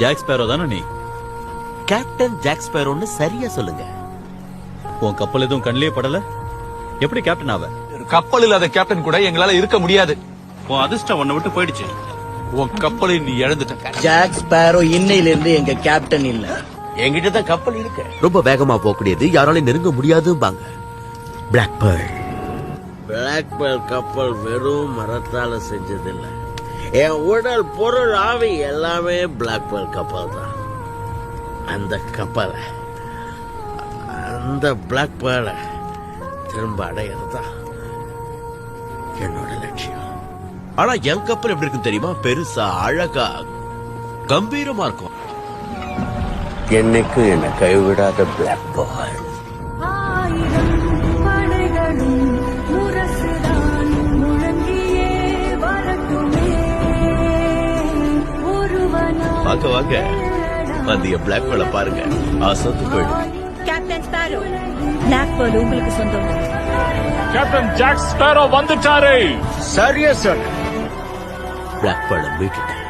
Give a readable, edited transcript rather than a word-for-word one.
Jack Sparrow தானே நீ? Captain jack ஸ்பேரோன்னு சரியா சொல்லுங்க. உன் கப்பல் எதுவும் கண்ணிலே படல? எப்படி கேப்டன் ஆவ? கப்பல் இல்லாத கேப்டன் கூட எங்களால இருக்க முடியாது. உன் அதிர்ஷ்டம் உன்னை விட்டு போயிடுச்சு. உன் கப்பலை நீ இழந்துட்ட. ஜாக் ஸ்பேரோ இன்னையில இருந்து எங்க கேப்டன் இல்ல. என்கிட்ட தான் கப்பல் இருக்கு. ரொம்ப வேகமா போகக்கூடியது, யாராலையும் நெருங்க முடியாதும்பாங்க. Black Pearl. பிளாக் பேர்ல் கப்பல் வெறும் மரத்தால செஞ்சதில்லை. என் உடல், பொருள், ஆவி எல்லாமே பிளாக் பேர்ல் கப்பல் தான். அந்த கப்பலை, அந்த பிளாக் பேர்லை திரும்ப அடையிறதா என்னோட லட்சியம். ஆனா என் கப்பல் எப்படி இருக்கு தெரியுமா? பெருசா, அழகா, கம்பீரமா இருக்கும். என்னைக்கு என்னை கைவிடாத பிளாக் பேர்ல். வாங்க வாங்க, அந்த பிளாக் பேர்ல பாருங்க, அசந்து போயிடும். கேப்டன் ஸ்பேரோ, பிளாக் பேர்ல் உங்களுக்கு சொந்தம். கேப்டன் ஜாக் ஸ்பேரோ வந்துட்டாரு. சரியா சொன்ன. பிளாக் பேர்ல மீட்டுட்டேன்.